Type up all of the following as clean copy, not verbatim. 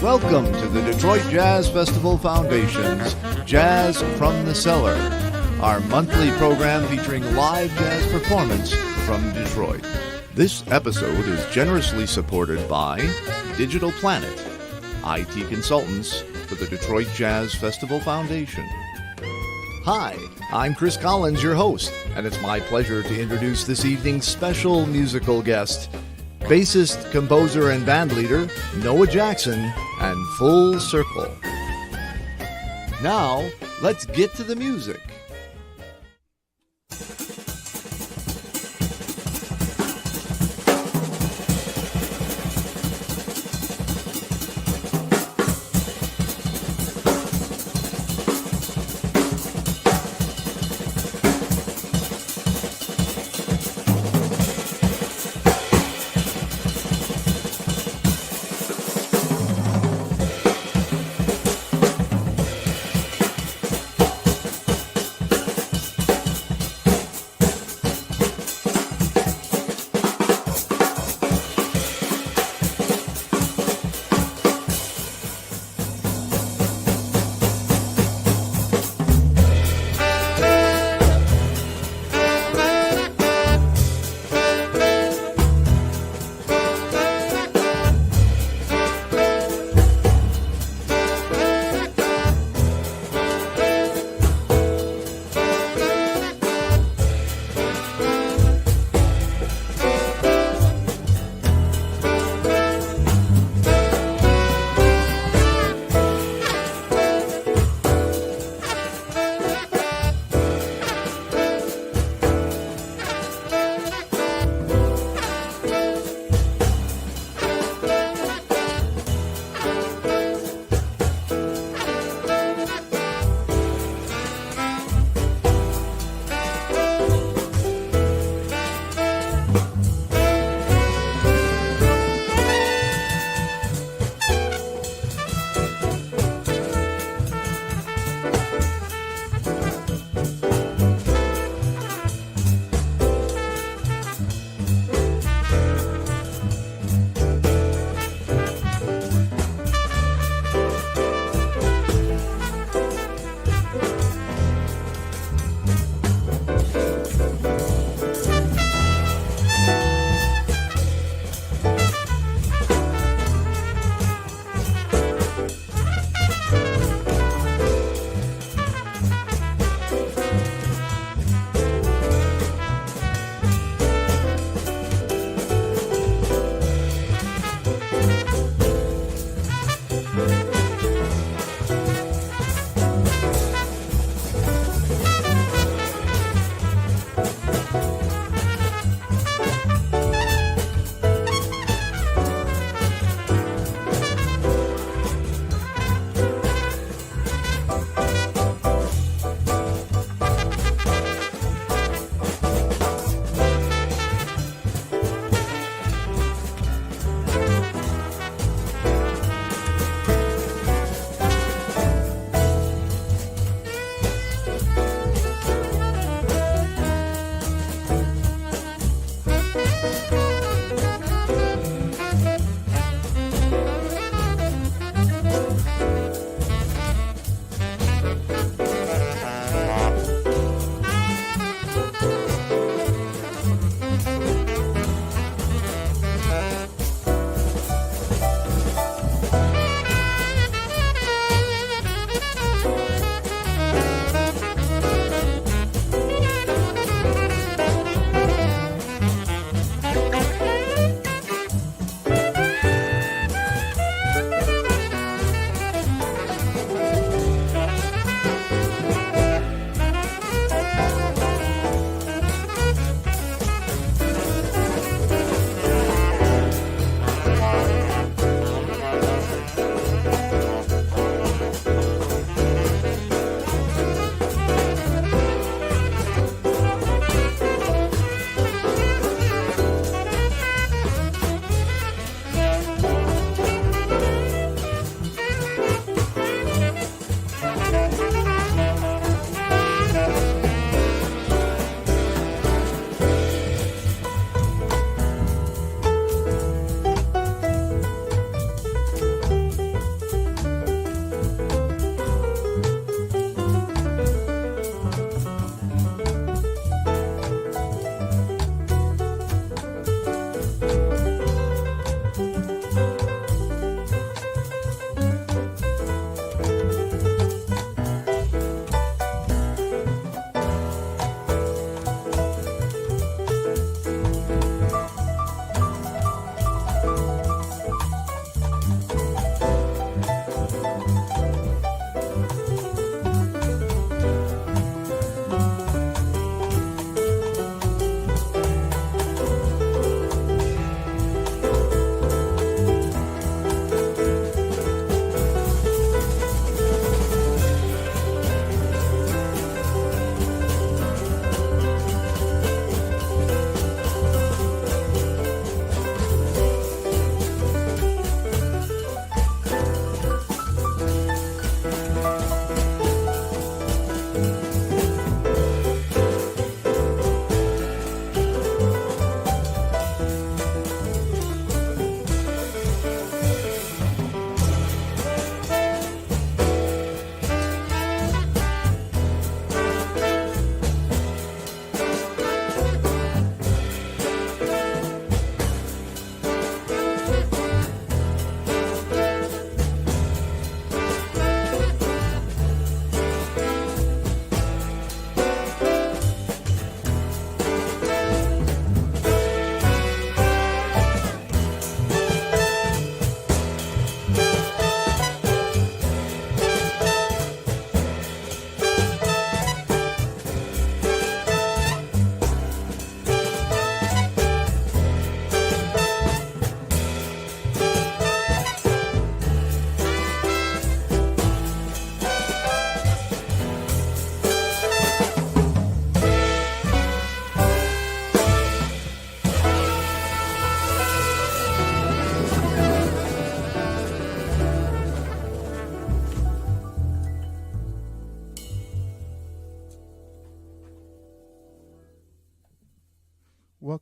Welcome to the Detroit Jazz Festival Foundation's Jazz from the Cellar, our monthly program featuring live jazz performance from Detroit. This episode is generously supported by Digital Planet, IT consultants for the Detroit Jazz Festival Foundation. Hi, I'm Chris Collins, your host, and it's my pleasure to introduce this evening's special musical guest, bassist, composer, and bandleader Noah Jackson and Full Circle. Now, let's get to the music.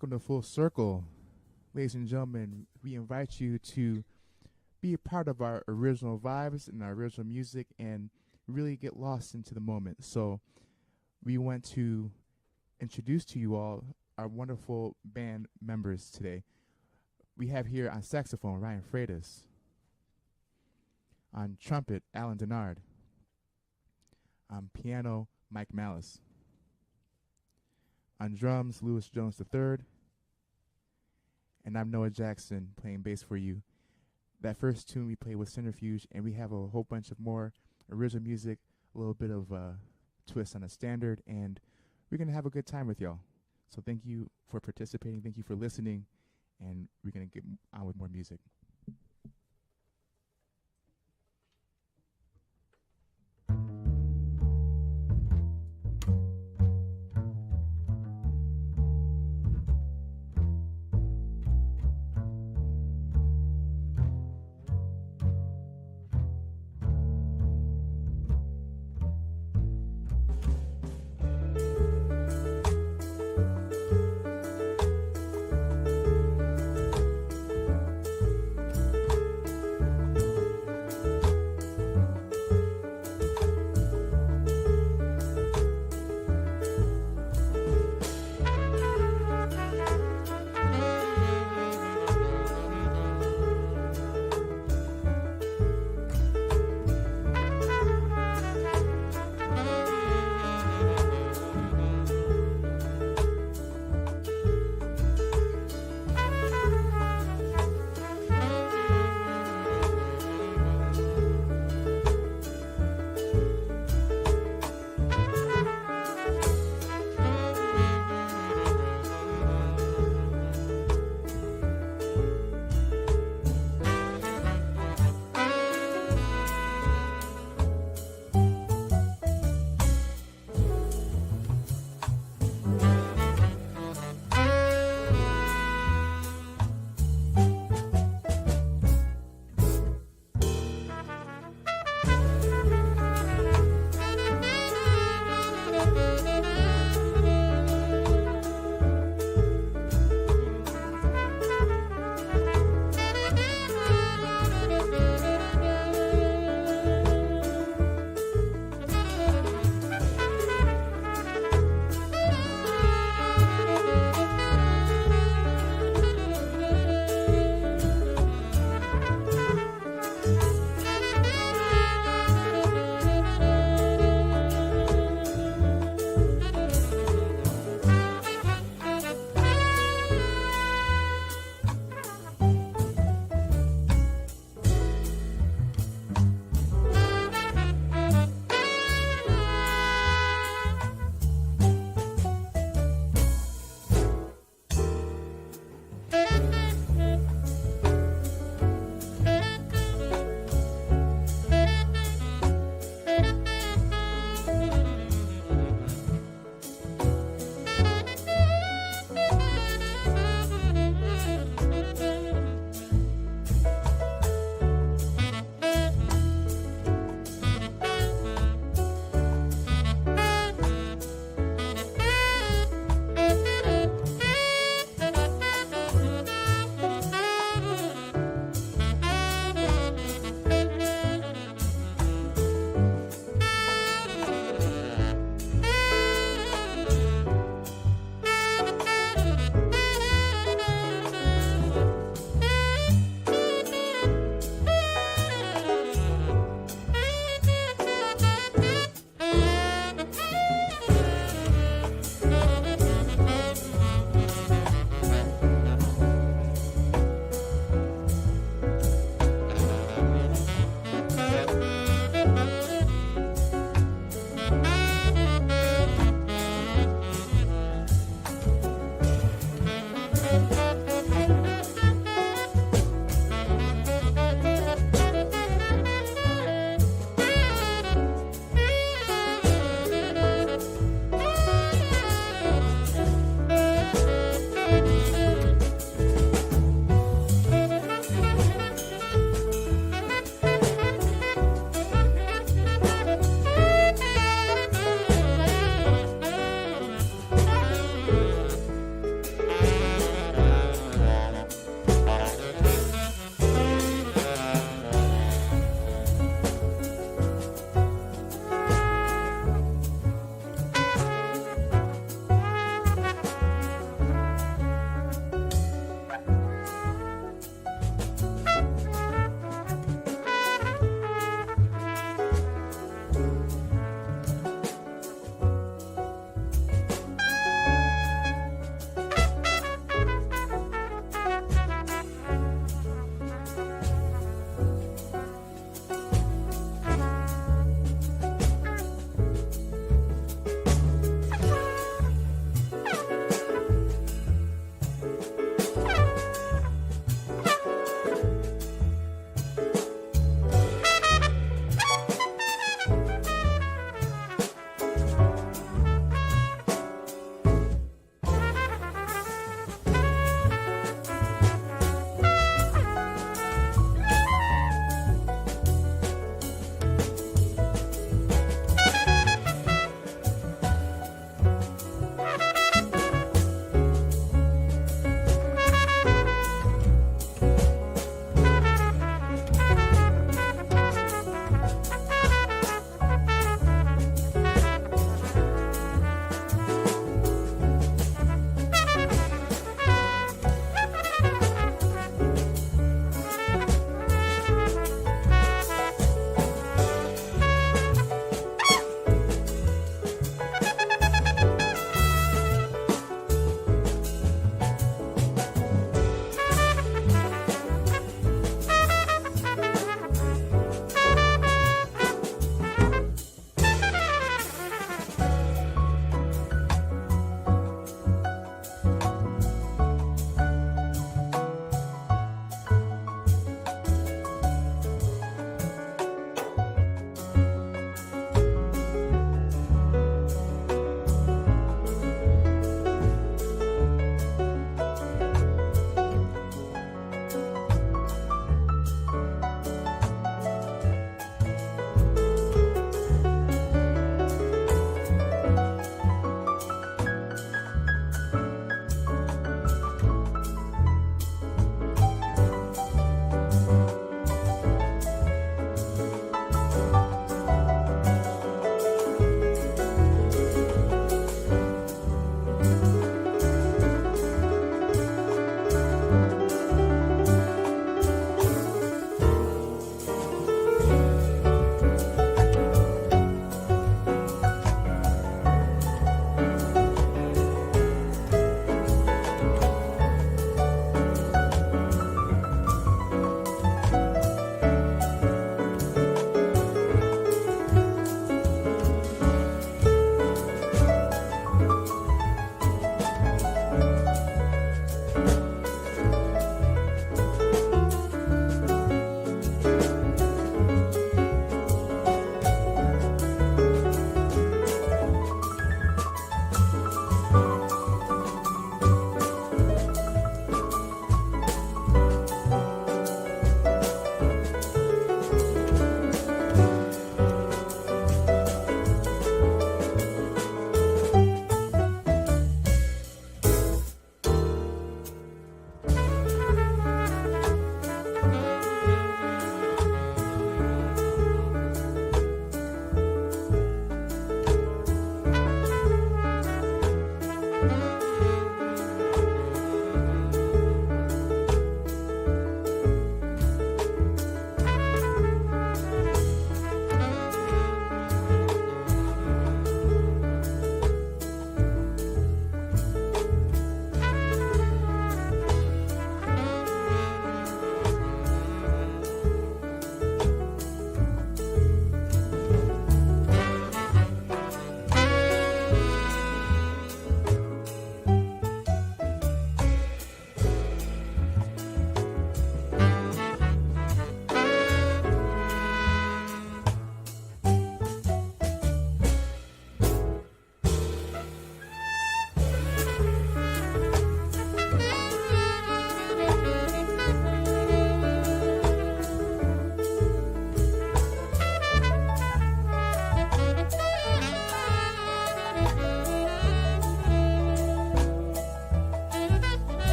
welcome to Full Circle. Ladies and gentlemen, we invite you to be a part of our original vibes and our original music and really get lost into the moment. So we want to introduce to you all our wonderful band members today. We have here on saxophone, Ryan Freitas. On trumpet, Alan Dennard. On piano, Mike Malice. On drums, Lewis Jones III. And I'm Noah Jackson playing bass for you. That first tune we played was Centrifuge, and we have a whole bunch of more original music, a little bit of a twist on a standard, and we're going to have a good time with y'all. So thank you for participating, thank you for listening, and we're going to get on with more music.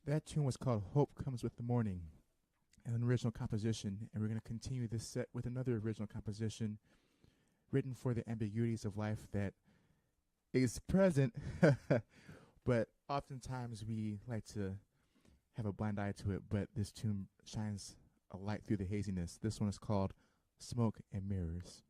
That tune was called Hope Comes with the Morning, an original composition, and we're going to continue this set with another original composition written for the ambiguities of life that is present, but oftentimes we like to have a blind eye to it, but this tune shines a light through the haziness. This one is called Smoke and Mirrors.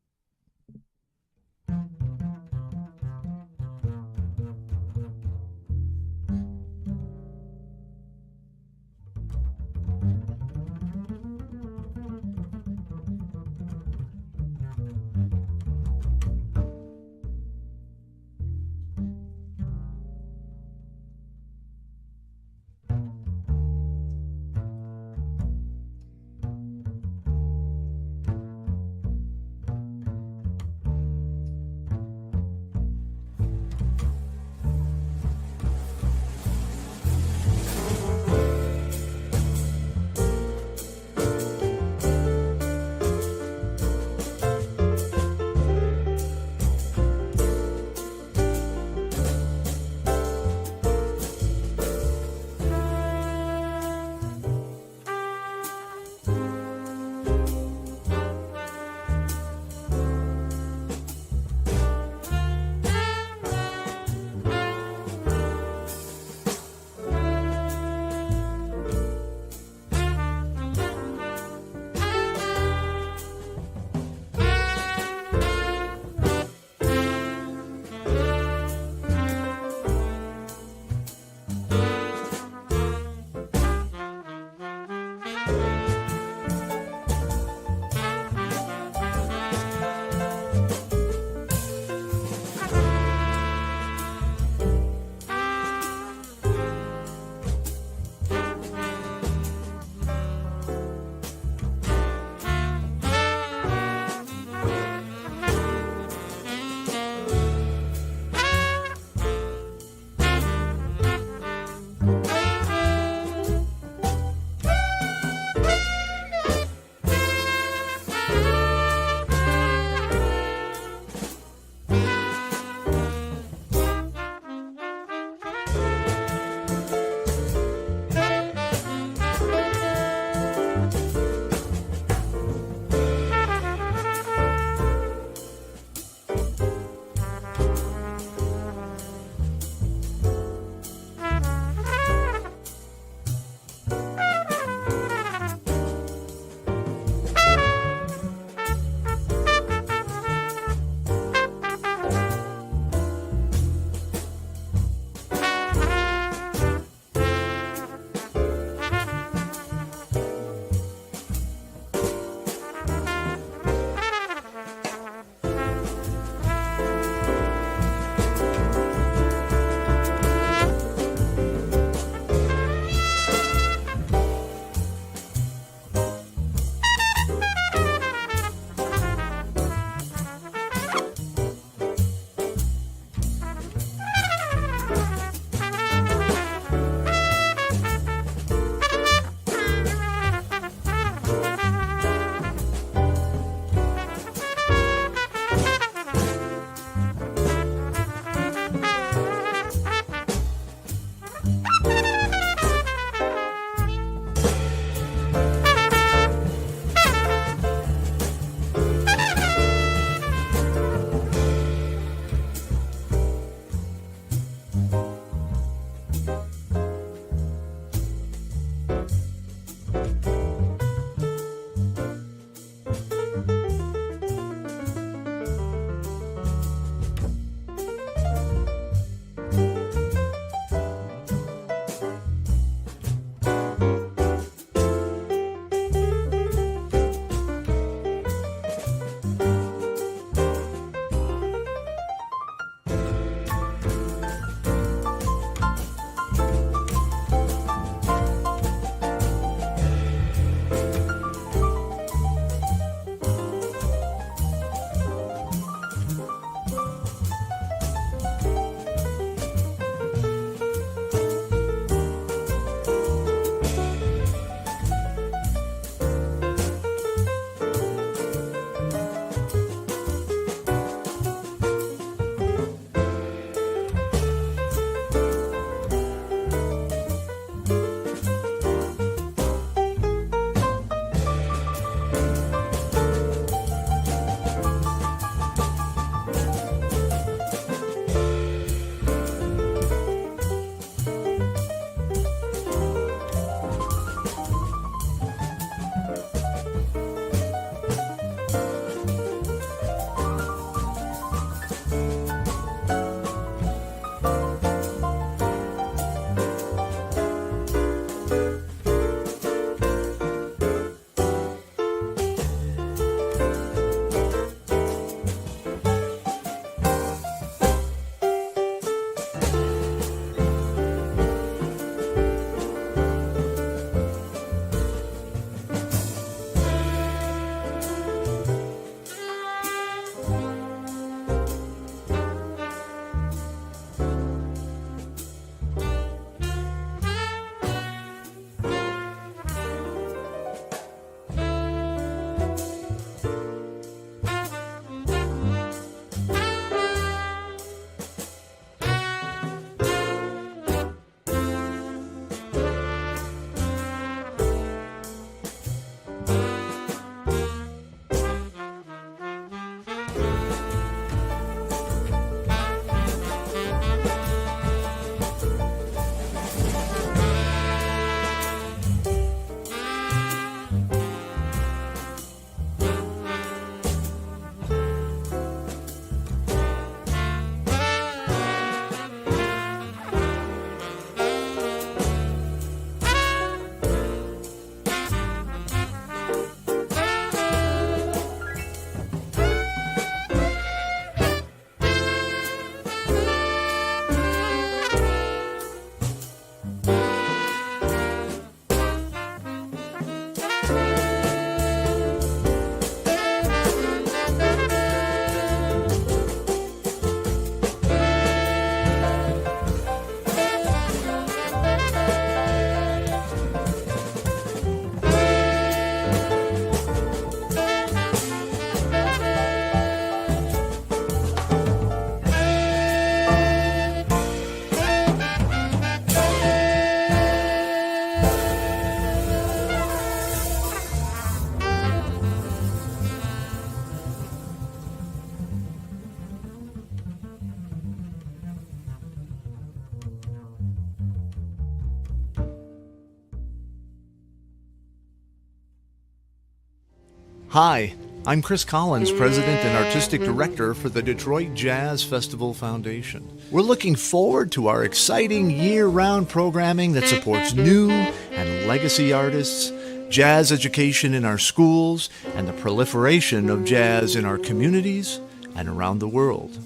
Hi, I'm Chris Collins, President and Artistic Director for the Detroit Jazz Festival Foundation. We're looking forward to our exciting year-round programming that supports new and legacy artists, jazz education in our schools, and the proliferation of jazz in our communities and around the world.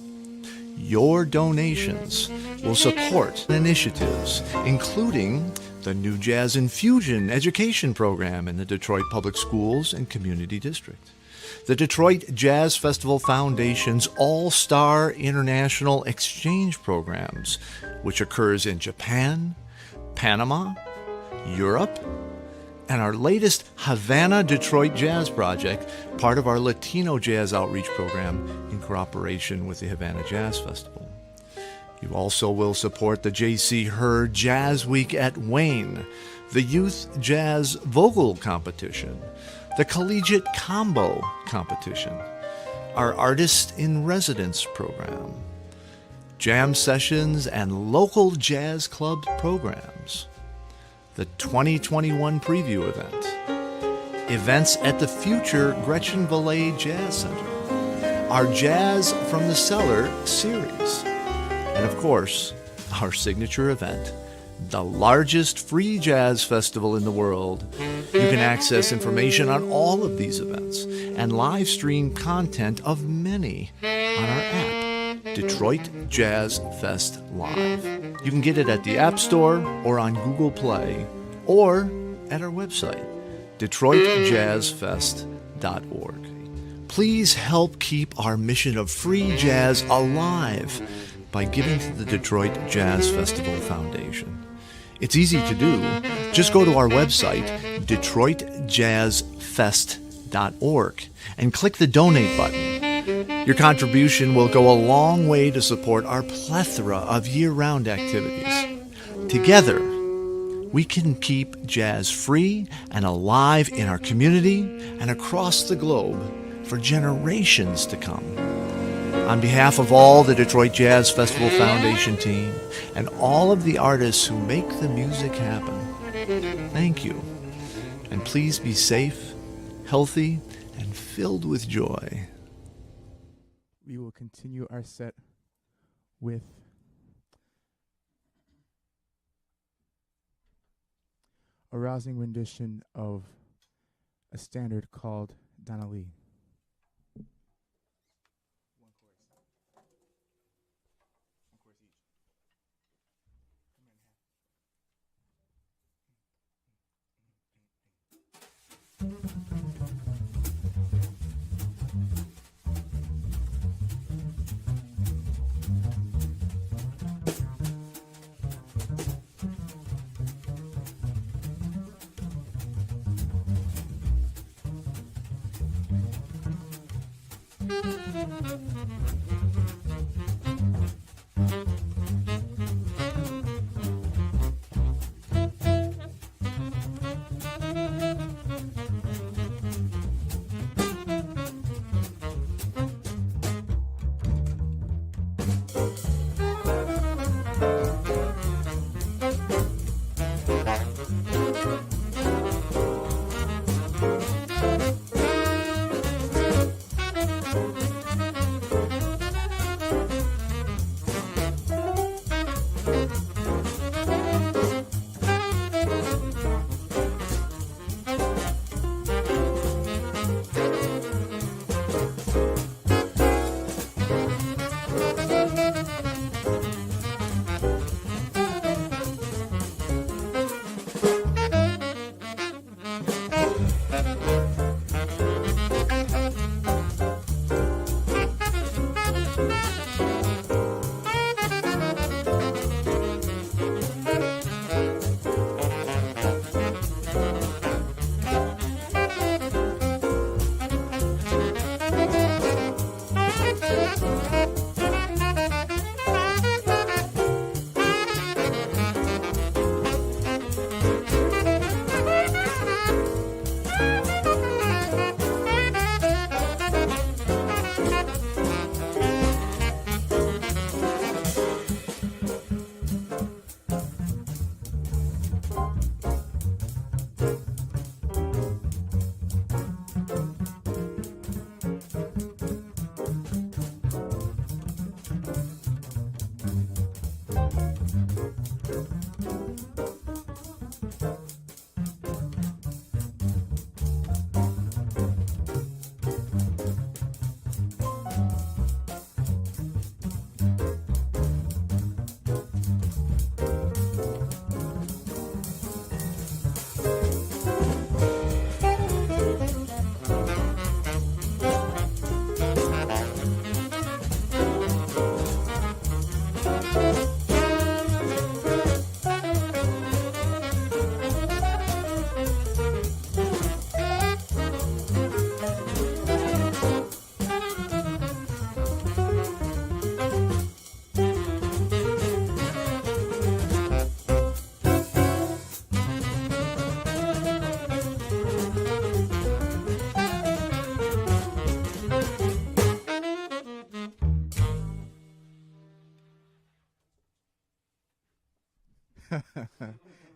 Your donations will support initiatives, including the new Jazz Infusion education program in the Detroit Public Schools and Community District, the Detroit Jazz Festival Foundation's All-Star International Exchange Programs, which occurs in Japan, Panama, Europe, and our latest Havana Detroit Jazz Project, part of our Latino Jazz Outreach Program in cooperation with the Havana Jazz Festival. You also will support the J.C. Hurd Jazz Week at Wayne, the Youth Jazz Vocal Competition, the Collegiate Combo Competition, our Artist in Residence program, jam sessions and local jazz club programs, the 2021 preview event, events at the future Gretchen Valet Jazz Center, our Jazz from the Cellar series, and of course, our signature event, the largest free jazz festival in the world. You can access information on all of these events and live stream content of many on our app, Detroit Jazz Fest Live. You can get it at the App Store or on Google Play or at our website, DetroitJazzFest.org. Please help keep our mission of free jazz alive by giving to the Detroit Jazz Festival Foundation. It's easy to do. Just go to our website, DetroitJazzFest.org, and click the donate button. Your contribution will go a long way to support our plethora of year-round activities. Together, we can keep jazz free and alive in our community and across the globe for generations to come. On behalf of all the Detroit Jazz Festival Foundation team and all of the artists who make the music happen, thank you. And please be safe, healthy, and filled with joy. We will continue our set with a rousing rendition of a standard called Donna Lee.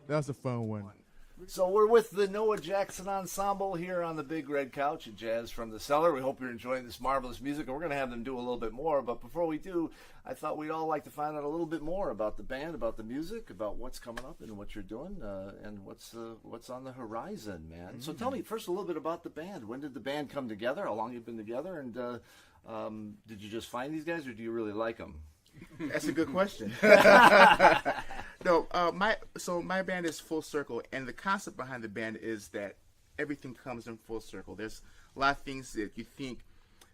That was a fun one. So we're with the Noah Jackson Ensemble here on the Big Red Couch at Jazz from the Cellar. We hope you're enjoying this marvelous music, and we're going to have them do a little bit more. But before we do, I thought we'd all like to find out a little bit more about the band, about the music, about what's coming up and what you're doing, and what's on the horizon, man. Mm-hmm. So tell me first a little bit about the band. When did the band come together? How long you've been together? And did you just find these guys, or do you really like them? That's a good question. No, my band is Full Circle, and the concept behind the band is that everything comes in full circle. There's a lot of things that you think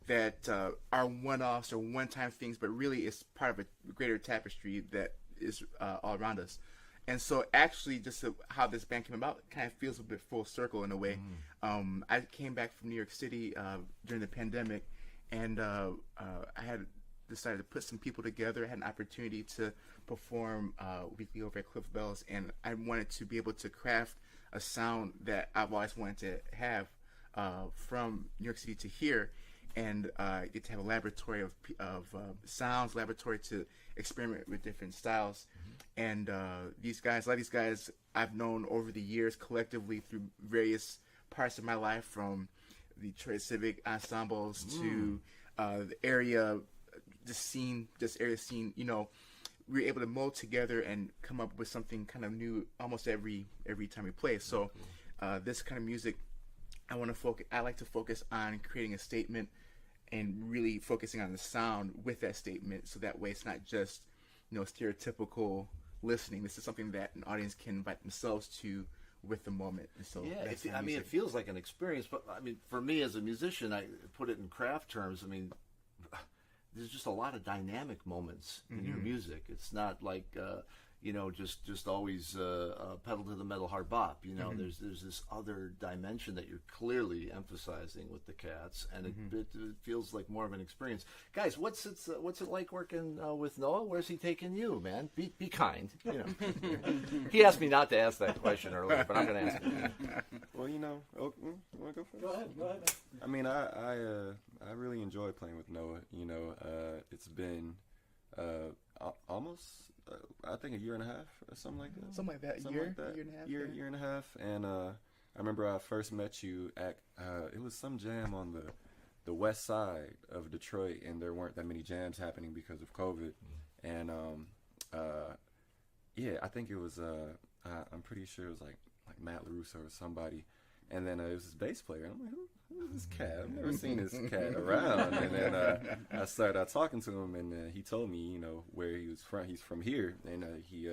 that are one-offs or one-time things, but really it's part of a greater tapestry that is all around us. And so actually just how this band came about kind of feels a bit full circle in a way. I came back from New York City during the pandemic, and I had decided to put some people together. I had an opportunity to perform weekly over at Cliff Bell's, and I wanted to be able to craft a sound that I've always wanted to have from New York City to here, and get to have a laboratory of sounds, laboratory to experiment with different styles. And these guys, a lot of these guys I've known over the years collectively through various parts of my life, from the Detroit Civic ensembles to the area area scene, you know. We were able to mold together and come up with something kind of new almost every time we play. So this kind of music, I like to focus on creating a statement and really focusing on the sound with that statement, so that way it's not just, you know, stereotypical listening. This is something that an audience can invite themselves to with the moment. And so yeah, it feels like an experience, but I mean, for me as a musician, I put it in craft terms. I mean, there's just a lot of dynamic moments in your music. It's not like just always pedal to the metal hard bop. You know, there's this other dimension that you're clearly emphasizing with the Cats, and it feels like more of an experience. Guys, what's it like working with Noah? Where's he taking you, man? Be kind. You know, he asked me not to ask that question earlier, but I'm going to ask it. Well, you know, you want to go first? Go ahead. I mean, I really enjoy playing with Noah. You know, it's been almost, I think, a year and a half or something like that. Something like that. Year and a half. Year and a half. And I remember I first met you at, it was some jam on the west side of Detroit, and there weren't that many jams happening because of COVID. And yeah, I think it was, I'm pretty sure it was like Matt LaRusso or somebody. And then it was this bass player. And I'm like, who is this cat? I've never seen this cat around. And then I started talking to him, and he told me, you know, where he was from. He's from here, and he,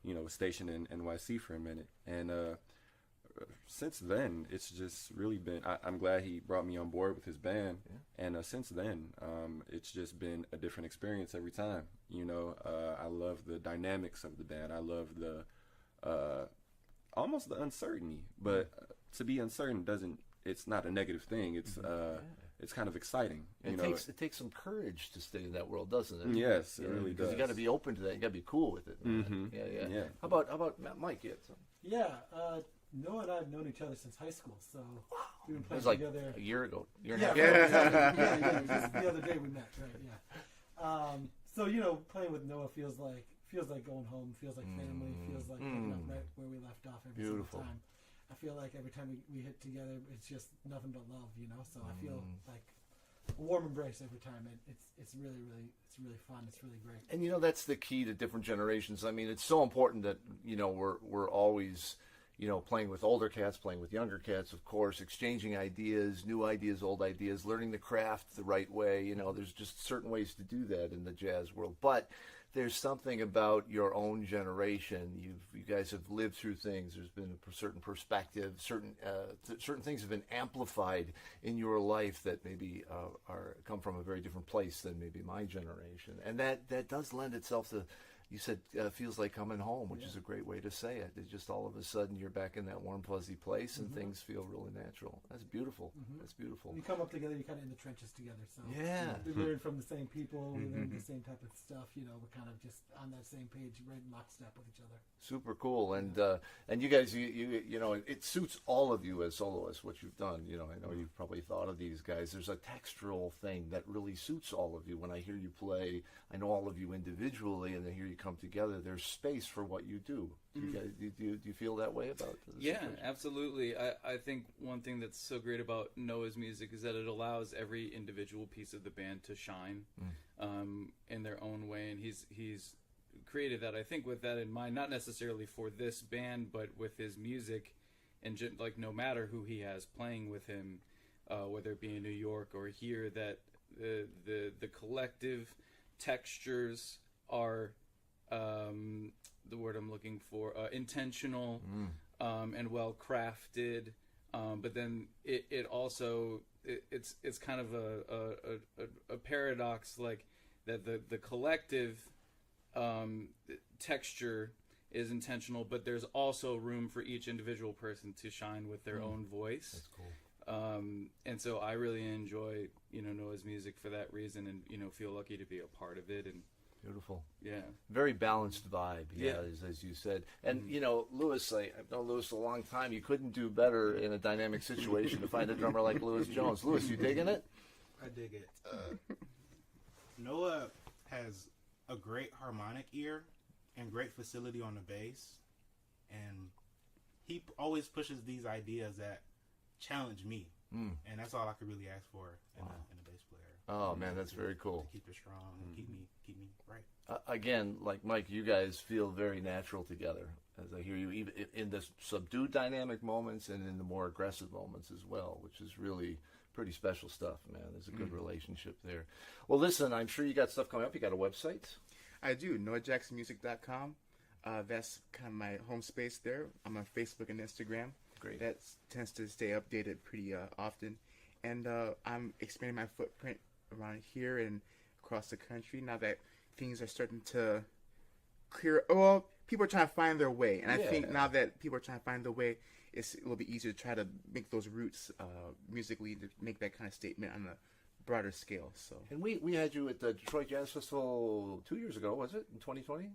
was stationed in NYC for a minute. And since then, it's just really been. I'm glad he brought me on board with his band. Yeah. And since then, it's just been a different experience every time. You know, I love the dynamics of the band. I love the almost the uncertainty, but to be uncertain it's not a negative thing. It's it's kind of exciting. It takes some courage to stay in that world, doesn't it? Yes, it really does. Because you got to be open to that. You got to be cool with it. Yeah. How about Mike? Yeah, Noah and I have known each other since high school, so we've been playing it was like together a year ago. Year and yeah, a half. yeah. Just the other day we met, right? Yeah. So you know, playing with Noah feels like going home, feels like family, feels like picking up right where we left off every single time. I feel like every time we hit together, it's just nothing but love, you know. So I feel like warm embrace every time. It's really fun. It's really great. And that's the key to different generations. I mean, it's so important that we're always playing with older cats, playing with younger cats, of course, exchanging ideas, new ideas, old ideas, learning the craft the right way. There's just certain ways to do that in the jazz world. But there's something about your own generation. You guys have lived through things. There's been a certain perspective. Certain things have been amplified in your life that maybe come from a very different place than maybe my generation. And that does lend itself to, you said, feels like coming home, which is a great way to say it. It's just all of a sudden you're back in that warm, fuzzy place, and things feel really natural. That's beautiful. That's beautiful. When you come up together, you're kind of in the trenches together. So yeah, we learn from the same people. We learn the same type of stuff. We're kind of just on that same page, right in lockstep with each other. Super cool. And you guys, it suits all of you as soloists what you've done. I know you've probably thought of these guys. There's a textural thing that really suits all of you. When I hear you play, I know all of you individually, and I hear you come together. There's space for what you do. Do you feel that way about this? Yeah, absolutely. I think one thing that's so great about Noah's music is that it allows every individual piece of the band to shine in their own way, and he's created that, I think, with that in mind, not necessarily for this band, but with his music, and like no matter who he has playing with him, whether it be in New York or here, that the collective textures are the word I'm looking for, intentional and well crafted, but then it also it's kind of a paradox, like that the collective texture is intentional, but there's also room for each individual person to shine with their own voice. That's cool. And so I really enjoy Noah's music for that reason, and feel lucky to be a part of it. And beautiful. Yeah. Very balanced vibe, Yeah. as you said. And, Louis, I've known Louis a long time. You couldn't do better in a dynamic situation to find a drummer like Louis Jones. Louis, you digging it? I dig it. Noah has a great harmonic ear and great facility on the bass. And he always pushes these ideas that challenge me. And that's all I could really ask for in a bass player. Oh, man, that's very cool. To keep it strong and keep me right. Again, like Mike, you guys feel very natural together, as I hear you, even in the subdued dynamic moments and in the more aggressive moments as well, which is really pretty special stuff, man. There's a good relationship there. Well, listen, I'm sure you got stuff coming up. You got a website? I do, NoahJacksonMusic.com. That's kind of my home space there. I'm on Facebook and Instagram. Great. That tends to stay updated pretty often. And I'm expanding my footprint around here and across the country now that things are starting to clear. Well, people are trying to find their way. And I think now that people are trying to find their way, it's a little bit easier to try to make those roots musically, to make that kind of statement on a broader scale. So. And we had you at the Detroit Jazz Festival 2 years ago, was it? In 2020?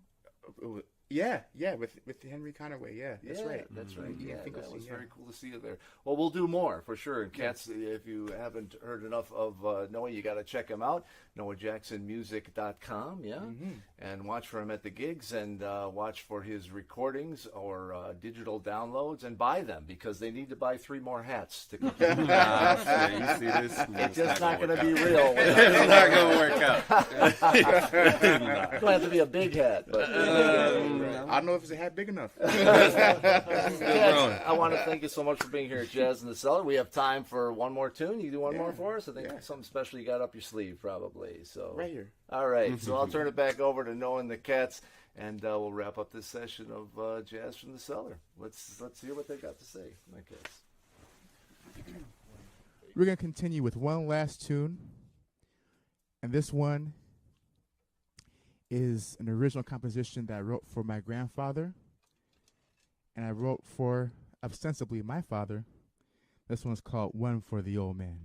Yeah, with Henry Conaway, that's right. That's right. Yeah, That was very cool to see you there. Well, we'll do more for sure. And cats, if you haven't heard enough of Noah, you got to check him out. NoahJacksonMusic.com, and watch for him at the gigs, and watch for his recordings or digital downloads, and buy them, because they need to buy 3 more hats to come. You see this? It's just not going to be real. It's not going to work out. It's going to have to be a big hat. But I don't know if it's a hat big enough. Cats, I want to thank you so much for being here at Jazz in the Cellar. We have time for one more tune. You do one more for us? I think something special you got up your sleeve, probably. So Right here. All right, so I'll turn it back over to Noah and the Cats, and we'll wrap up this session of Jazz from the Cellar. Let's hear what they got to say, my cats. We're going to continue with one last tune, and this one is an original composition that I wrote for my grandfather, and I wrote for, ostensibly, my father. This one's called One for the Old Man.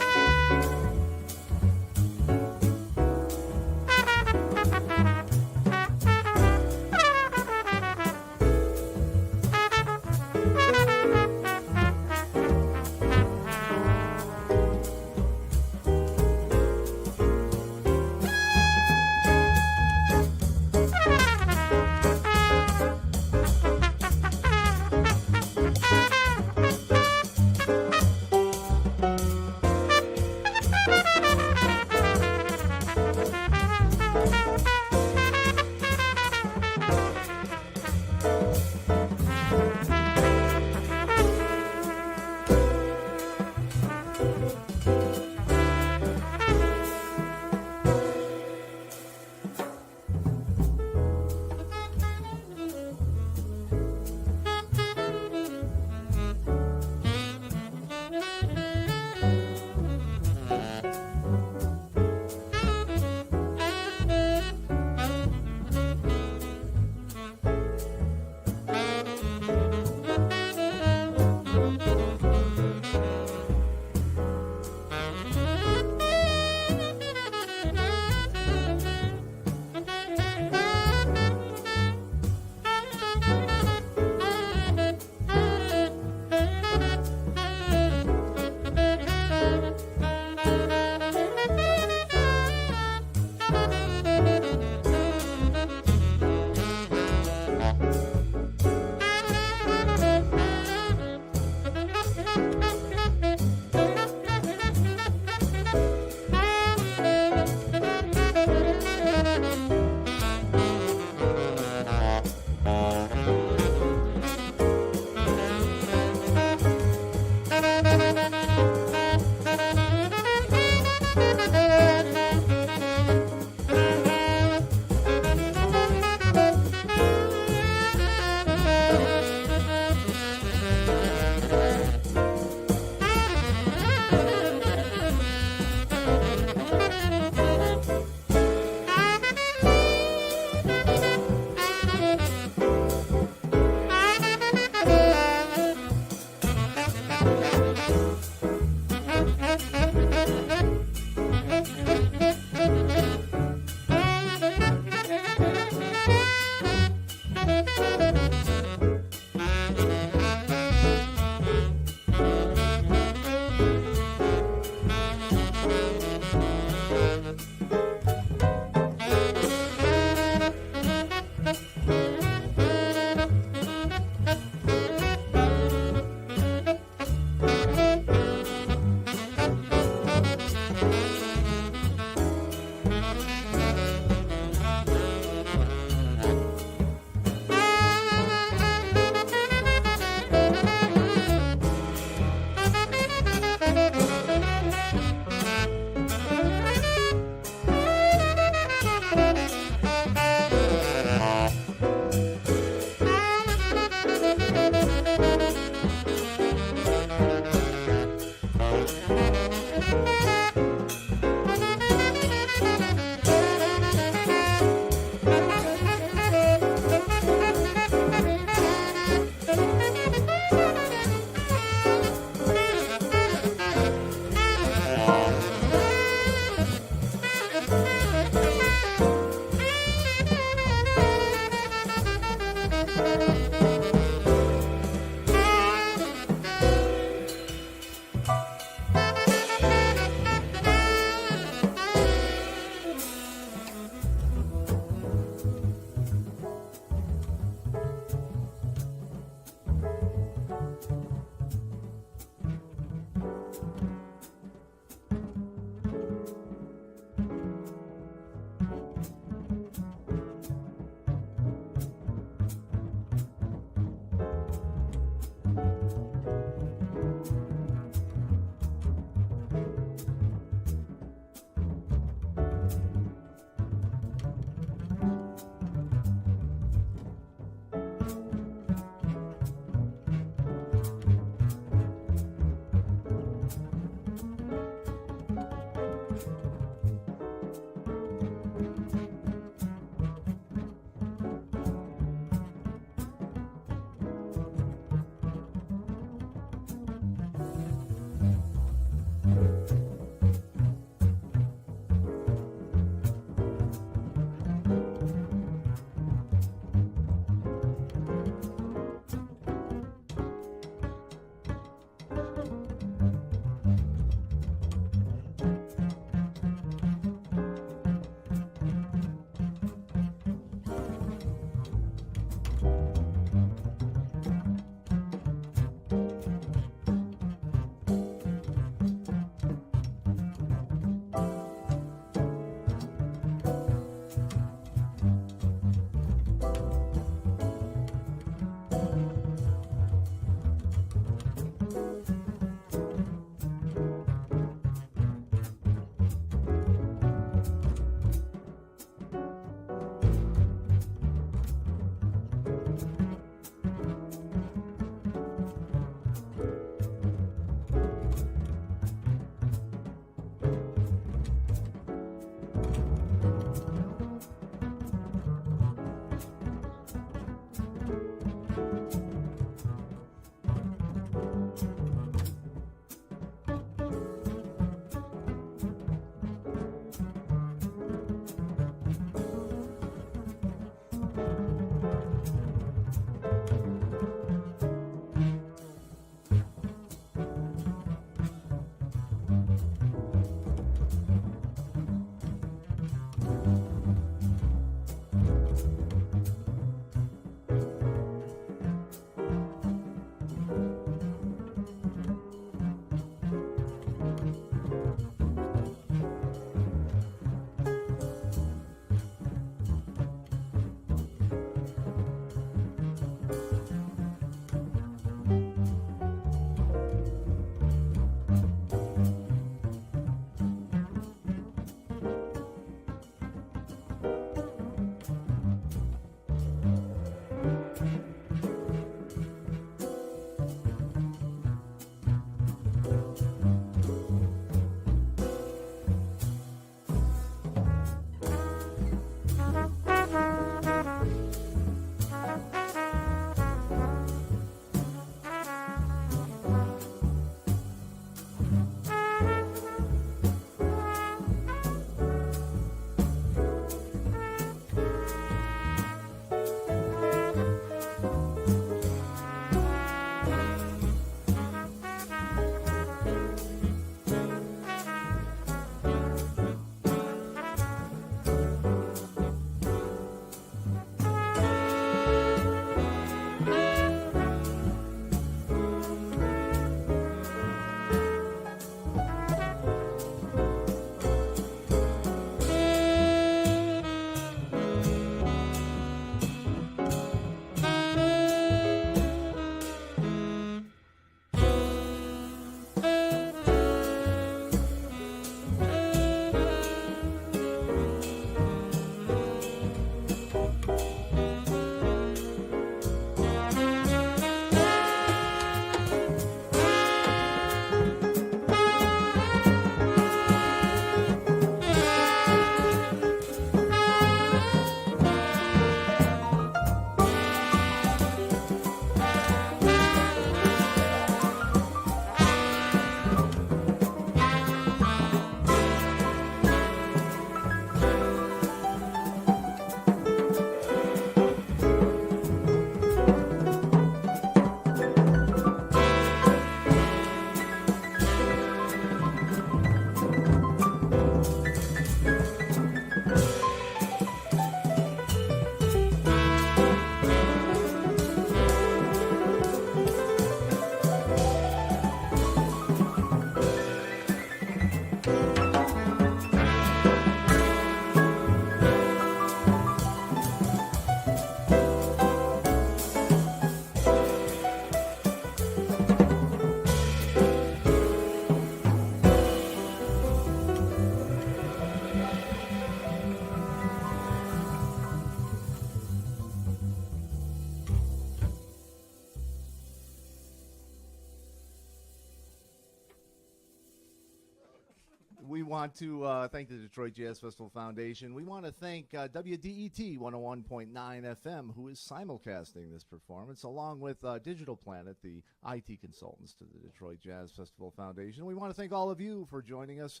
We want to thank the Detroit Jazz Festival Foundation. We want to thank WDET 101.9 FM, who is simulcasting this performance, along with Digital Planet, the IT consultants to the Detroit Jazz Festival Foundation. We want to thank all of you for joining us.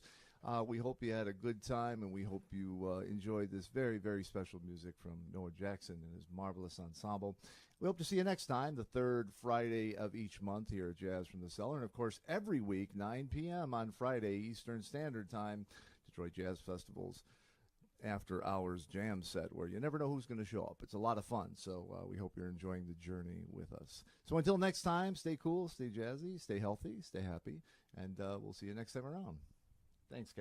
We hope you had a good time, and we hope you enjoyed this very, very special music from Noah Jackson and his marvelous ensemble. We hope to see you next time, the third Friday of each month here at Jazz from the Cellar. And, of course, every week, 9 p.m. on Friday, Eastern Standard Time, Detroit Jazz Festival's after-hours jam set, where you never know who's going to show up. It's a lot of fun, so we hope you're enjoying the journey with us. So until next time, stay cool, stay jazzy, stay healthy, stay happy, and we'll see you next time around. Thanks, guys.